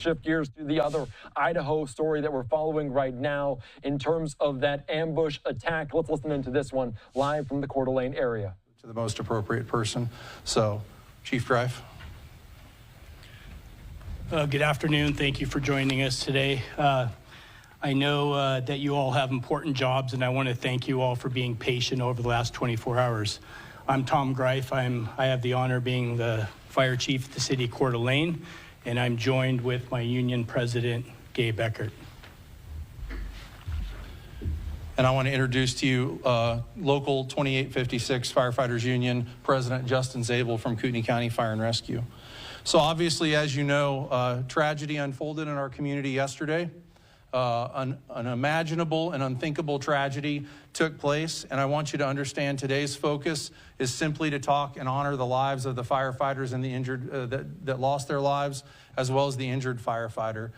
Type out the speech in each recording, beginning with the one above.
Shift gears to the other Idaho story that we're following right now in terms of that ambush attack. Let's listen into this one live from the Coeur d'Alene area. To the most appropriate person. So, Chief Greif. Good afternoon. Thank you for joining us today. I know that you all have important jobs, and I want to thank you all for being patient over the last 24 hours. I'm Tom Greif. I have the honor of being the fire chief of the city of Coeur d'Alene, and I'm joined with my union president, Gabe Eckert. And I want to introduce to you Local 2856 Firefighters Union President Justin Zabel from Kootenai County Fire and Rescue. So obviously, as you know, tragedy unfolded in our community yesterday. An unimaginable and unthinkable tragedy took place, and I want you to understand today's focus is simply to talk and honor the lives of the firefighters and the injured that lost their lives, as well as the injured firefighter.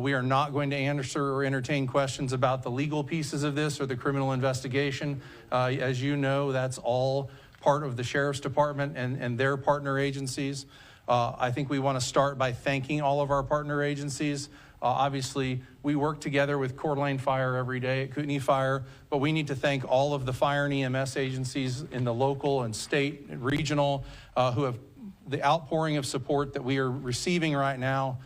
We are not going to answer or entertain questions about the legal pieces of this or the criminal investigation. As you know, that's all part of the Sheriff's Department and their partner agencies. I think we want to start by thanking all of our partner agencies. Obviously, we work together with Coeur d'Alene Fire every day at Kootenai Fire, but we need to thank all of the fire and EMS agencies in the local and state and regional who have the outpouring of support that we are receiving right now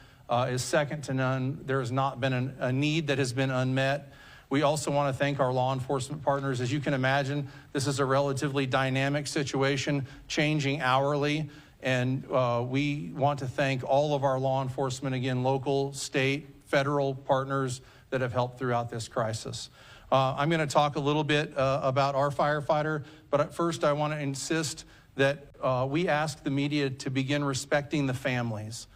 is second to none. There has not been a need that has been unmet. We also want to thank our law enforcement partners. As you can imagine, this is a relatively dynamic situation, changing hourly. And we want to thank all of our law enforcement, again, local, state, federal partners that have helped throughout this crisis. I'm going to talk a little bit about our firefighter, but at first I want to insist that we ask the media to begin respecting the families.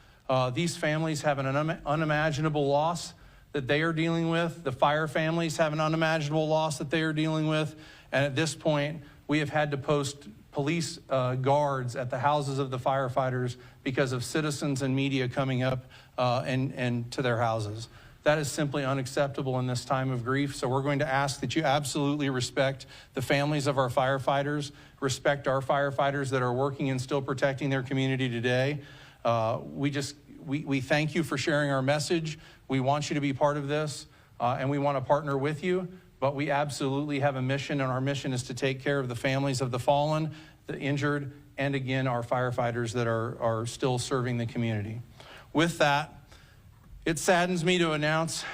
These families have an unimaginable loss that they are dealing with. The fire families have an unimaginable loss that they are dealing with. And at this point, we have had to post police guards at the houses of the firefighters because of citizens and media coming up and to their houses. That is simply unacceptable in this time of grief. So we're going to ask that you absolutely respect the families of our firefighters, respect our firefighters that are working and still protecting their community today. We thank you for sharing our message. We want you to be part of this, and we want to partner with you. But we absolutely have a mission, and our mission is to take care of the families of the fallen, the injured, and again, our firefighters that are still serving the community. With that, it saddens me to announce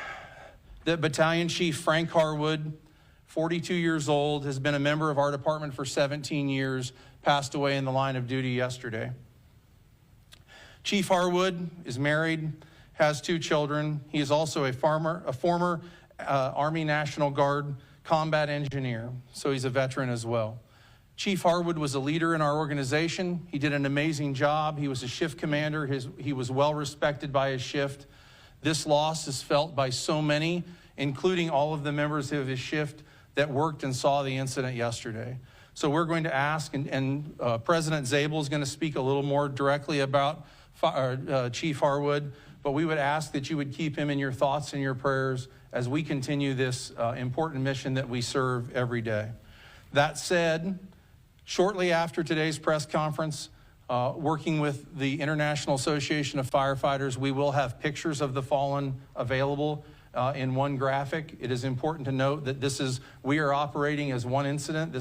that Battalion Chief Frank Harwood, 42 years old, has been a member of our department for 17 years, passed away in the line of duty yesterday. Chief Harwood is married, has 2 children. He is also a former Army National Guard combat engineer, so he's a veteran as well. Chief Harwood was a leader in our organization. He did an amazing job. He was a shift commander. He was well respected by his shift. This loss is felt by so many, including all of the members of his shift that worked and saw the incident yesterday. So we're going to ask, and President Zabel is going to speak a little more directly about Chief Harwood, but we would ask that you would keep him in your thoughts and your prayers as we continue this important mission that we serve every day. That said, shortly after today's press conference, working with the International Association of Firefighters, we will have pictures of the fallen available in one graphic. It is important to note that we are operating as one incident.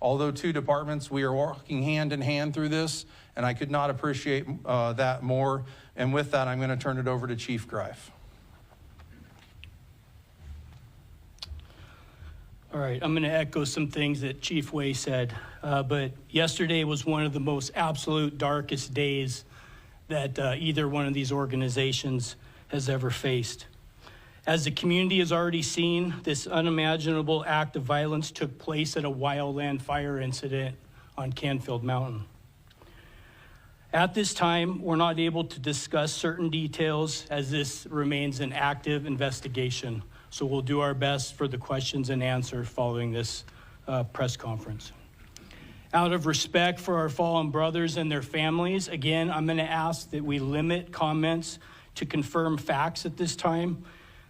Although 2 departments, we are working hand in hand through this, and I could not appreciate that more. And with that, I'm going to turn it over to Chief Greif. All right, I'm going to echo some things that Chief Way said, but yesterday was one of the most absolute darkest days that either one of these organizations has ever faced. As the community has already seen, this unimaginable act of violence took place at a wildland fire incident on Canfield Mountain. At this time, we're not able to discuss certain details as this remains an active investigation. So we'll do our best for the questions and answers following this press conference. Out of respect for our fallen brothers and their families, again, I'm going to ask that we limit comments to confirm facts at this time.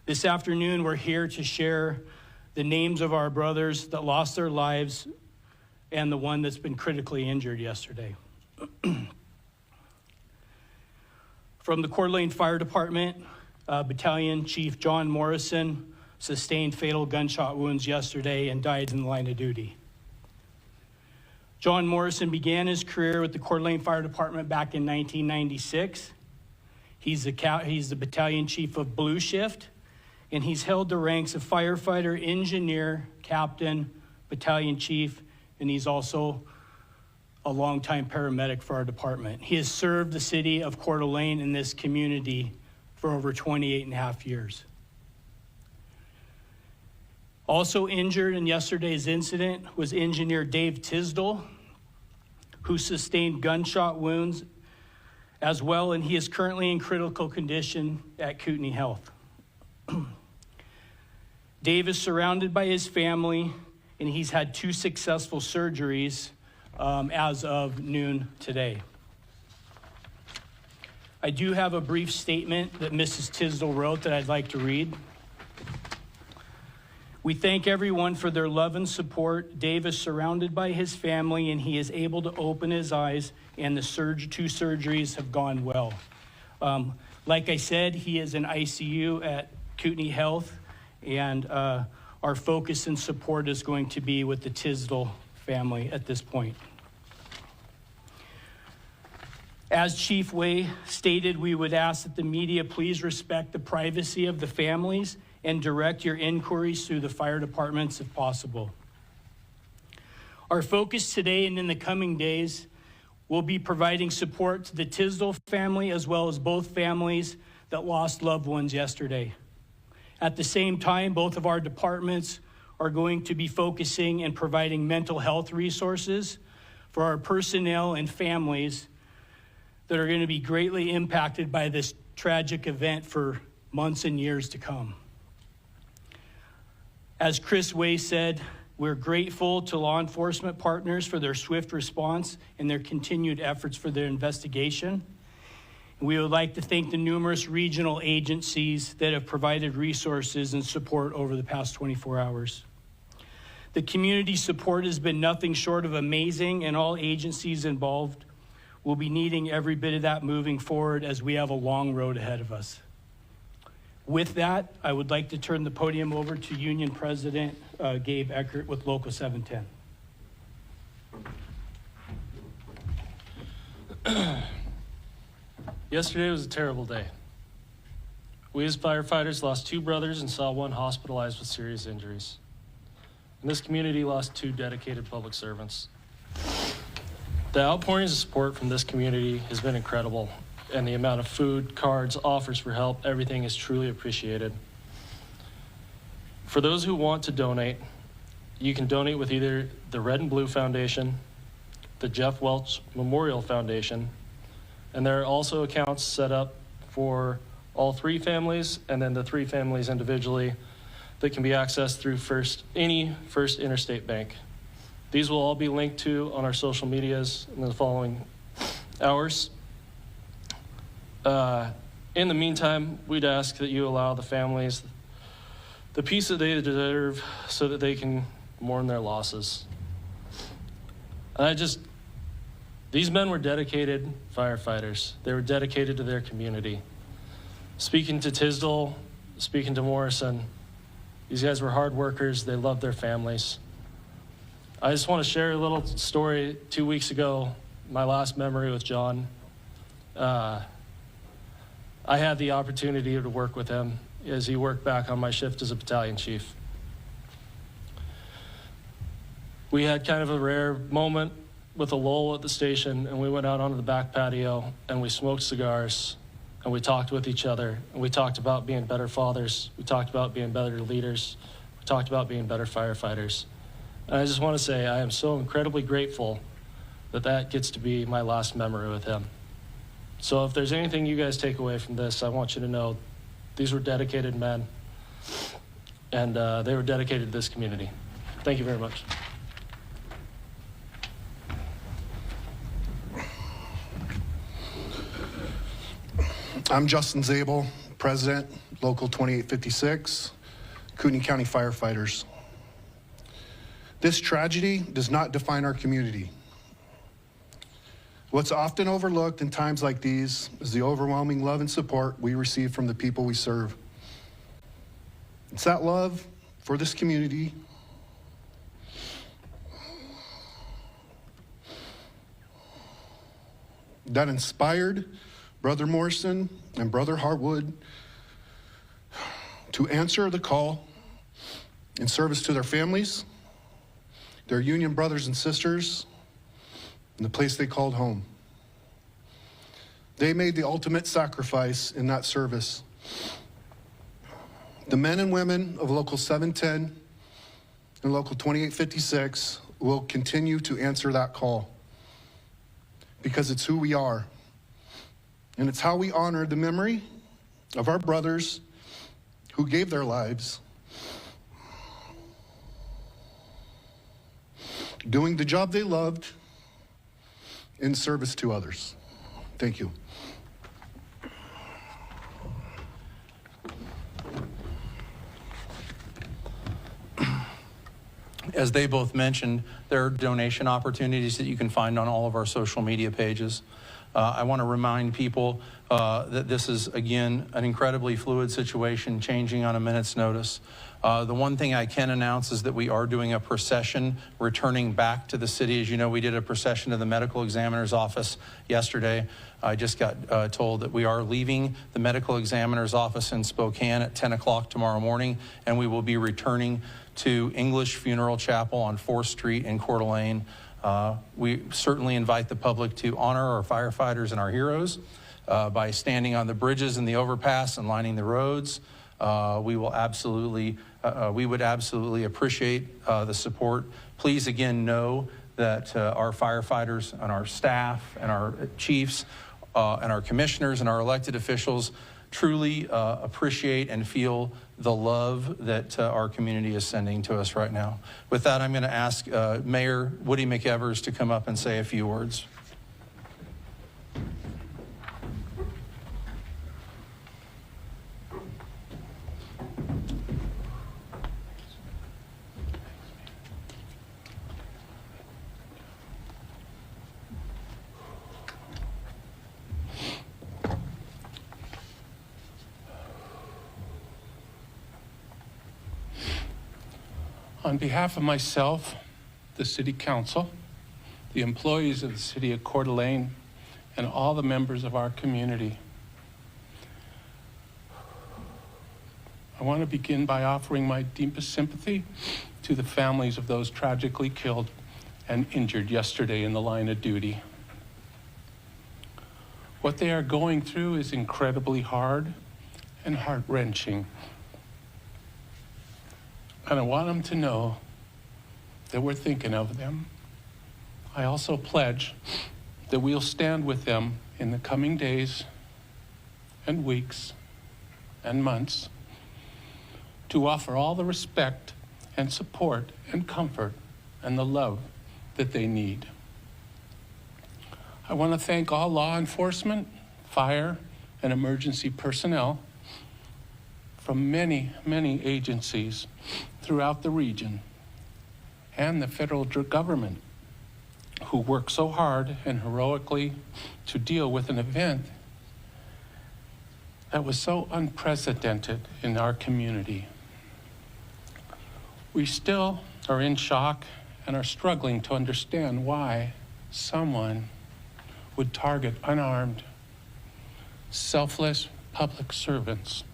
This afternoon, we're here to share the names of our brothers that lost their lives and the one that's been critically injured yesterday. From the Coeur d'Alene Fire Department, Battalion Chief John Morrison sustained fatal gunshot wounds yesterday and died in the line of duty. John Morrison began his career with the Coeur d'Alene Fire Department back in 1996. He's the battalion chief of Blue Shift, and he's held the ranks of firefighter, engineer, captain, battalion chief, and he's also a longtime paramedic for our department. He has served the city of Coeur d'Alene in this community for over 28 and a half years. Also injured in yesterday's incident was engineer Dave Tisdall, who sustained gunshot wounds as well, and he is currently in critical condition at Kootenai Health. Dave is surrounded by his family, and he's had 2 successful surgeries as of noon today. I do have a brief statement that Mrs. Tisdall wrote that I'd like to read. We thank everyone for their love and support. Dave is surrounded by his family, and he is able to open his eyes, and the 2 surgeries have gone well. Like I said, he is in ICU at Kootenai Health, and our focus and support is going to be with the Tisdall family at this point. As Chief Way stated, we would ask that the media please respect the privacy of the families and direct your inquiries through the fire departments if possible. Our focus today and in the coming days will be providing support to the Tisdall family as well as both families that lost loved ones yesterday. At the same time, both of our departments are going to be focusing and providing mental health resources for our personnel and families that are going to be greatly impacted by this tragic event for months and years to come. As Chris Way said, we're grateful to law enforcement partners for their swift response and their continued efforts for their investigation. We would like to thank the numerous regional agencies that have provided resources and support over the past 24 hours. The community support has been nothing short of amazing, and all agencies involved will be needing every bit of that moving forward as we have a long road ahead of us. With that, I would like to turn the podium over to Union President Gabe Eckert with Local 710. Yesterday was a terrible day. We as firefighters lost 2 brothers and saw 1 hospitalized with serious injuries. And this community lost 2 dedicated public servants. The outpourings of support from this community has been incredible, and the amount of food, cards, offers for help, everything is truly appreciated. For those who want to donate, you can donate with either the Red and Blue Foundation, the Jeff Welch Memorial Foundation, and there are also accounts set up for all 3 families and then the 3 families individually that can be accessed through any First Interstate Bank. These will all be linked to on our social medias in the following hours. In the meantime, we'd ask that you allow the families the peace that they deserve so that they can mourn their losses. These men were dedicated firefighters. They were dedicated to their community. Speaking to Tisdall, speaking to Morrison, these guys were hard workers. They loved their families. I just want to share a little story. 2 weeks ago, my last memory with John. I had the opportunity to work with him as he worked back on my shift as a battalion chief. We had kind of a rare moment with a lull at the station, and we went out onto the back patio and we smoked cigars and we talked with each other, and we talked about being better fathers. We talked about being better leaders. We talked about being better firefighters. And I just want to say I am so incredibly grateful that that gets to be my last memory with him. So if there's anything you guys take away from this, I want you to know these were dedicated men, and they were dedicated to this community. Thank you very much. I'm Justin Zabel, President, Local 2856, Kootenai County Firefighters. This tragedy does not define our community. What's often overlooked in times like these is the overwhelming love and support we receive from the people we serve. It's that love for this community that inspired Brother Morrison and Brother Harwood to answer the call in service to their families, their union brothers and sisters, and the place they called home. They made the ultimate sacrifice in that service. The men and women of Local 710 and Local 2856 will continue to answer that call because it's who we are. And it's how we honor the memory of our brothers who gave their lives doing the job they loved in service to others. Thank you. As they both mentioned, there are donation opportunities that you can find on all of our social media pages. I want to remind people that this is, again, an incredibly fluid situation, changing on a minute's notice. The one thing I can announce is that we are doing a procession returning back to the city. As you know, we did a procession to the medical examiner's office yesterday. I just got told that we are leaving the medical examiner's office in Spokane at 10 o'clock tomorrow morning, and we will be returning to English Funeral Chapel on 4th Street in Coeur d'Alene. We certainly invite the public to honor our firefighters and our heroes by standing on the bridges and the overpass and lining the roads. We would absolutely appreciate the support. Please again know that our firefighters and our staff and our chiefs and our commissioners and our elected officials truly appreciate and feel the love that our community is sending to us right now. With that, I'm going to ask Mayor Woody McEvers to come up and say a few words. On behalf of myself, the City Council, the employees of the City of Coeur d'Alene, and all the members of our community, I want to begin by offering my deepest sympathy to the families of those tragically killed and injured yesterday in the line of duty. What they are going through is incredibly hard and heart-wrenching. And I want them to know that we're thinking of them. I also pledge that we'll stand with them in the coming days and weeks and months to offer all the respect and support and comfort and the love that they need. I want to thank all law enforcement, fire, and emergency personnel from many, many agencies throughout the region and the federal government who work so hard and heroically to deal with an event that was so unprecedented in our community. We still are in shock and are struggling to understand why someone would target unarmed, selfless public servants.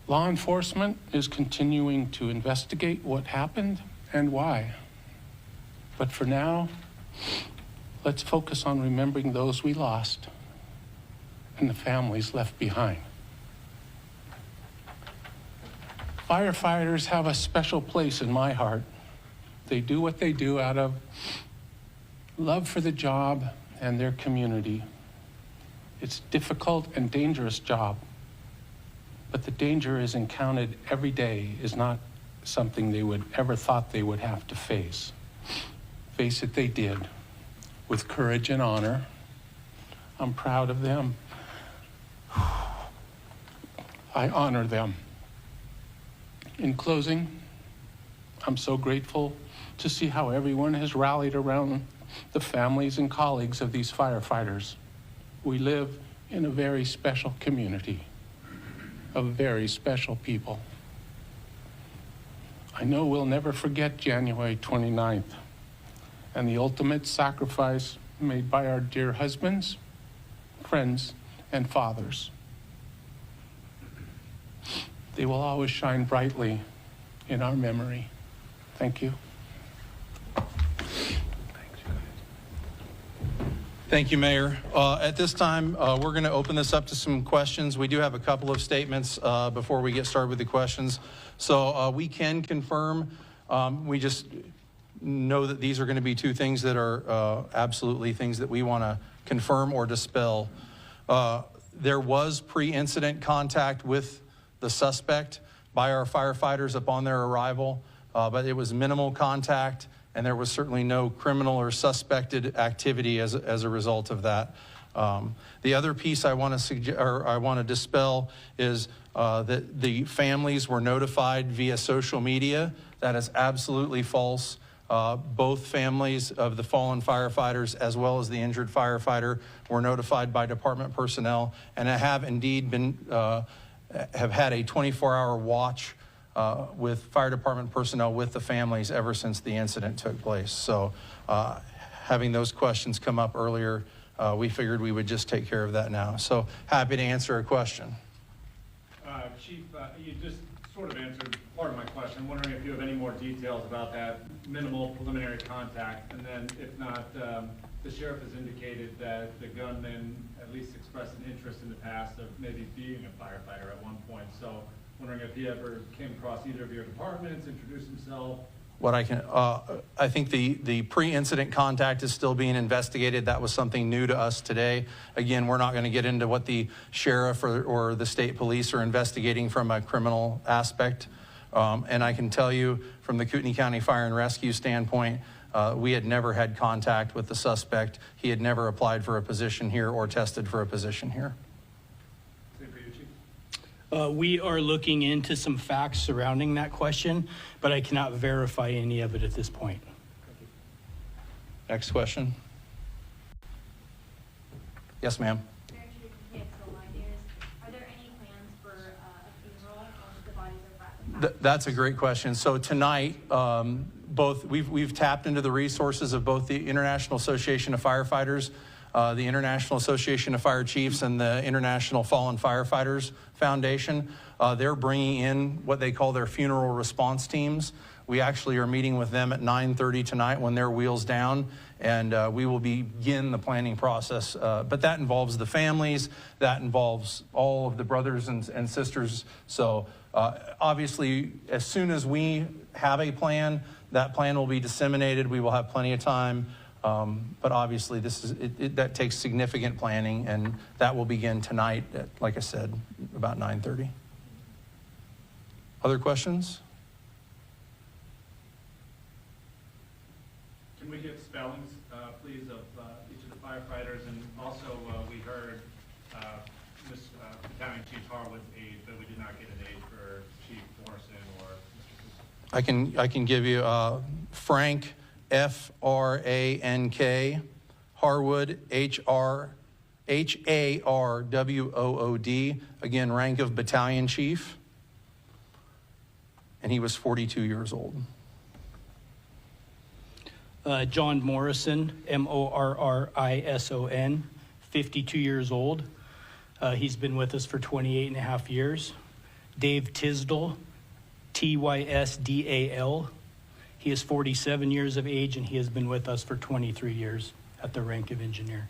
Law enforcement is continuing to investigate what happened and why. But for now, let's focus on remembering those we lost and the families left behind. Firefighters have a special place in my heart. They do what they do out of love for the job and their community. It's a difficult and dangerous job. But the danger is encountered every day is not something they would ever thought they would have to face. Face it, they did, with courage and honor. I'm proud of them. I honor them. In closing, I'm so grateful to see how everyone has rallied around the families and colleagues of these firefighters. We live in a very special community of very special people. I know we'll never forget January 29th and the ultimate sacrifice made by our dear husbands, friends, and fathers. They will always shine brightly in our memory. Thank you. Thank you, Mayor. At this time, we're going to open this up to some questions. We do have a couple of statements before we get started with the questions. So we can confirm, we just know that these are going to be two things that are absolutely things that we want to confirm or dispel. There was pre-incident contact with the suspect by our firefighters upon their arrival, but it was minimal contact, and there was certainly no criminal or suspected activity as a result of that. The other piece I want to dispel is that the families were notified via social media. That is absolutely false. Both families of the fallen firefighters as well as the injured firefighter were notified by department personnel and have indeed been have had a 24-hour watch with fire department personnel with the families ever since the incident took place. So having those questions come up earlier, we figured we would just take care of that now. So happy to answer a question. Chief, you just sort of answered part of my question. I'm wondering if you have any more details about that minimal preliminary contact, and then if not, the sheriff has indicated that the gunman at least expressed an interest in the past of maybe being a firefighter at one point. So wondering if he ever came across either of your departments, introduced himself. What I can, I think the pre-incident contact is still being investigated. That was something new to us today. Again, we're not going to get into what the sheriff or the state police are investigating from a criminal aspect. And I can tell you from the Kootenai County Fire and Rescue standpoint, we had never had contact with the suspect. He had never applied for a position here or tested for a position here. We are looking into some facts surrounding that question, but I cannot verify any of it at this point. Next question. Yes, ma'am. Are there any plans for a funeral once the bodies are brought? That's a great question. So tonight, we've tapped into the resources of both the International Association of Firefighters, the International Association of Fire Chiefs, and the International Fallen Firefighters Foundation. They're bringing in what they call their funeral response teams. We actually are meeting with them at 9:30 tonight when they're wheels down, and we will begin the planning process. But that involves the families, that involves all of the brothers and sisters. So obviously, as soon as we have a plan, that plan will be disseminated. We will have plenty of time. But obviously, that takes significant planning, and that will begin tonight at, like I said, about 9:30. Other questions? Can we get spellings, please, of each of the firefighters? And also, we heard Battalion Chief Harwood's age, but we did not get an age for Chief Morrison or Mr. Cooper. I can give you Frank, F-R-A-N-K, Harwood, H-A-R-W-O-O-D, again, rank of Battalion Chief, and he was 42 years old. John Morrison, M-O-R-R-I-S-O-N, 52 years old. He's been with us for 28 and a half years. Dave Tisdall, T-Y-S-D-A-L. He is 47 years of age, and he has been with us for 23 years at the rank of engineer.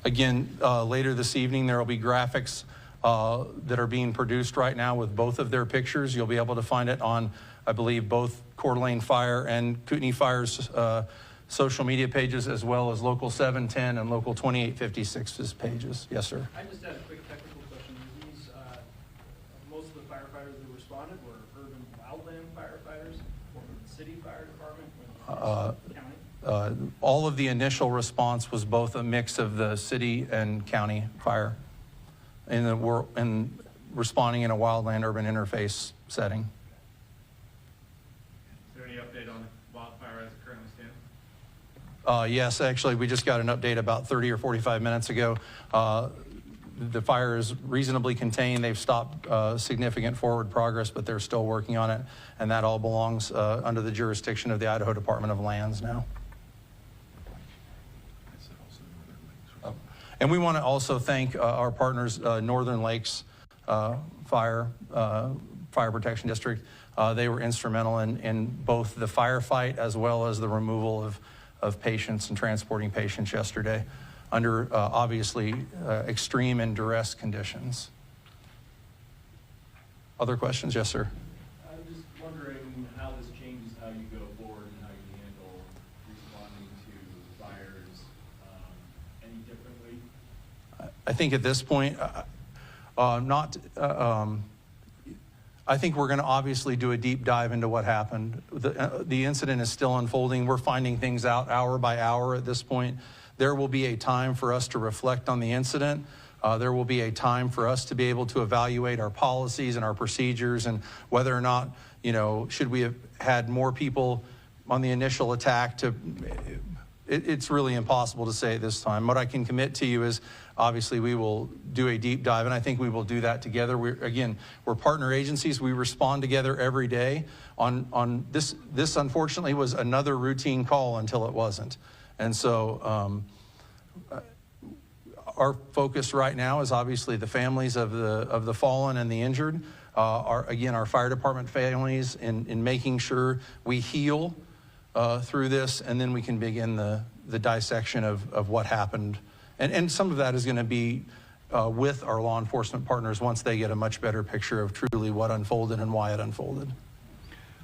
Again, later this evening, there will be graphics that are being produced right now with both of their pictures. You'll be able to find it on, I believe, both Coeur d'Alene Fire and Kootenai Fire's social media pages, as well as Local 710 and Local 2856's pages. Yes, sir. I just had a quick technical question. These, most of the firefighters that responded were urban wildland firefighters, or from the city fire department, or the county? All of the initial response was both a mix of the city and county fire in responding in a wildland urban interface setting. Is there any update on Yes, actually, we just got an update about 30 or 45 minutes ago. The fire is reasonably contained. They've stopped significant forward progress, but they're still working on it, and that all belongs under the jurisdiction of the Idaho Department of Lands now. And we want to also thank our partners, Northern Lakes Fire Protection District. They were instrumental in both the firefight as well as the removal of patients and transporting patients yesterday under obviously extreme and duress conditions. Other questions? Yes, sir. I'm just wondering how this changes how you go forward and how you handle responding to fires any differently? I think at this point, I think we're going to obviously do a deep dive into what happened. The incident is still unfolding. We're finding things out hour by hour at this point. There will be a time for us to reflect on the incident. There will be a time for us to be able to evaluate our policies and our procedures and whether or not, should we have had more people on the initial attack to... It's really impossible to say at this time. What I can commit to you is obviously we will do a deep dive, and I think we will do that together. We're partner agencies. We respond together every day. On this unfortunately was another routine call until it wasn't. And so our focus right now is obviously the families of the fallen and the injured. Our fire department families in making sure we heal through this, and then we can begin the dissection of what happened. And some of that is going to be with our law enforcement partners once they get a much better picture of truly what unfolded and why it unfolded.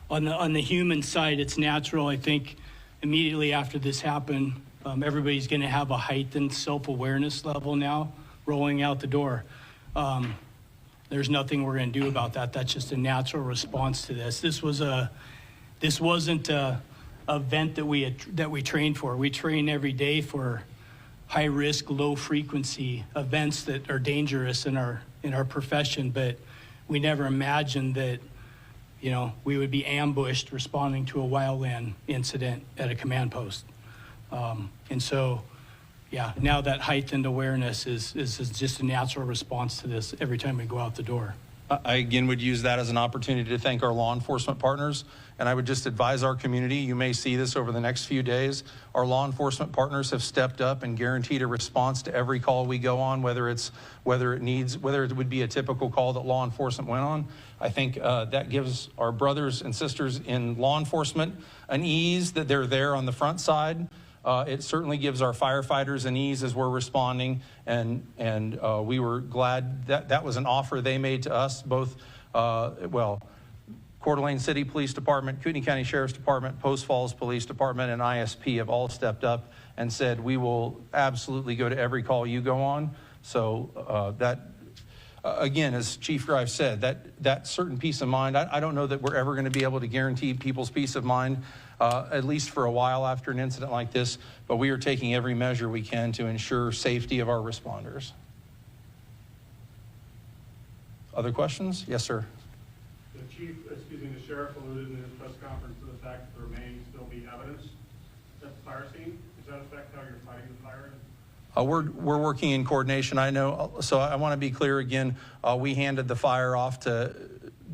On the human side, it's natural. I think immediately after this happened, everybody's going to have a heightened self-awareness level now rolling out the door. There's nothing we're going to do about that. That's just a natural response to this. This wasn't a event that we trained for. We train every day for high risk, low frequency events that are dangerous in our profession, but we never imagined that we would be ambushed responding to a wildland incident at a command post. And so, yeah, now that heightened awareness is just a natural response to this every time we go out the door. I again would use that as an opportunity to thank our law enforcement partners, and I would just advise our community, you may see this over the next few days, our law enforcement partners have stepped up and guaranteed a response to every call we go on, whether it would be a typical call that law enforcement went on. I think that gives our brothers and sisters in law enforcement an ease that they're there on the front side. It certainly gives our firefighters an ease as we're responding, and we were glad that was an offer they made to us, both, Coeur d'Alene City Police Department, Kootenai County Sheriff's Department, Post Falls Police Department, and ISP have all stepped up and said, we will absolutely go to every call you go on. So again, as Chief Grife said, that certain peace of mind, I don't know that we're ever going to be able to guarantee people's peace of mind, at least for a while after an incident like this, but we are taking every measure we can to ensure safety of our responders. Other questions? Yes, sir. The sheriff alluded in his press conference to the fact that there may still be evidence at the fire scene. Does that affect how you're fighting the fire? We're working in coordination. I know, so I want to be clear again. We handed the fire off to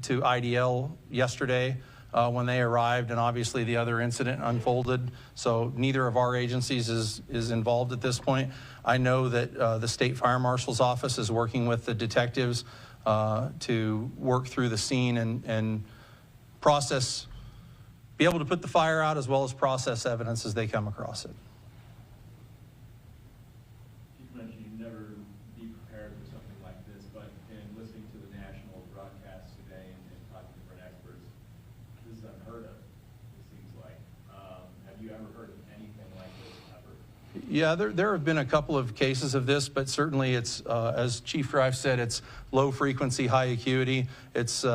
IDL yesterday when they arrived, and obviously the other incident unfolded. So neither of our agencies is involved at this point. I know that the State Fire Marshal's office is working with the detectives to work through the scene and process, be able to put the fire out as well as process evidence as they come across it. You mentioned you'd never be prepared for something like this, but in listening to the national broadcasts today and talking to different experts, this is unheard of, it seems like. Have you ever heard of anything like this ever? Yeah, there have been a couple of cases of this, but certainly it's, as Chief Grife said, it's low frequency, high acuity. It's,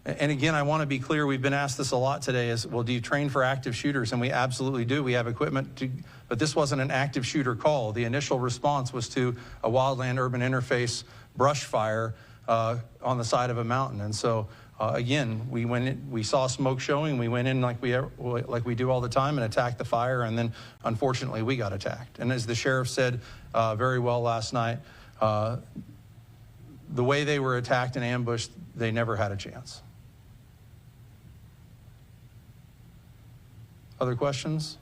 and again, I want to be clear, we've been asked this a lot today is, well, do you train for active shooters? And we absolutely do. We have equipment to, but this wasn't an active shooter call. The initial response was to a wildland urban interface brush fire on the side of a mountain. And so again, we went in, we saw smoke showing, we went in like we do all the time and attacked the fire, and then unfortunately we got attacked. And as the sheriff said very well last night, the way they were attacked and ambushed, they never had a chance. Other questions?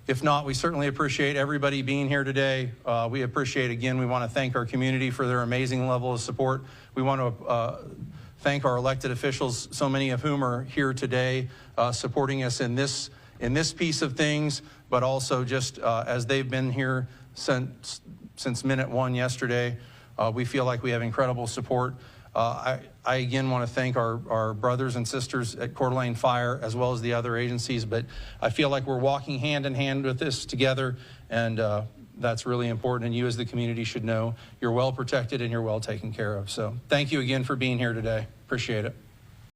If not, we certainly appreciate everybody being here today. We appreciate, again, we want to thank our community for their amazing level of support. We want to thank our elected officials, so many of whom are here today supporting us in this piece of things, but also just as they've been here since minute one yesterday. We feel like we have incredible support. I again want to thank our brothers and sisters at Coeur d'Alene Fire as well as the other agencies, but I feel like we're walking hand in hand with this together, and that's really important, and you as the community should know you're well protected and you're well taken care of. So thank you again for being here today. Appreciate it.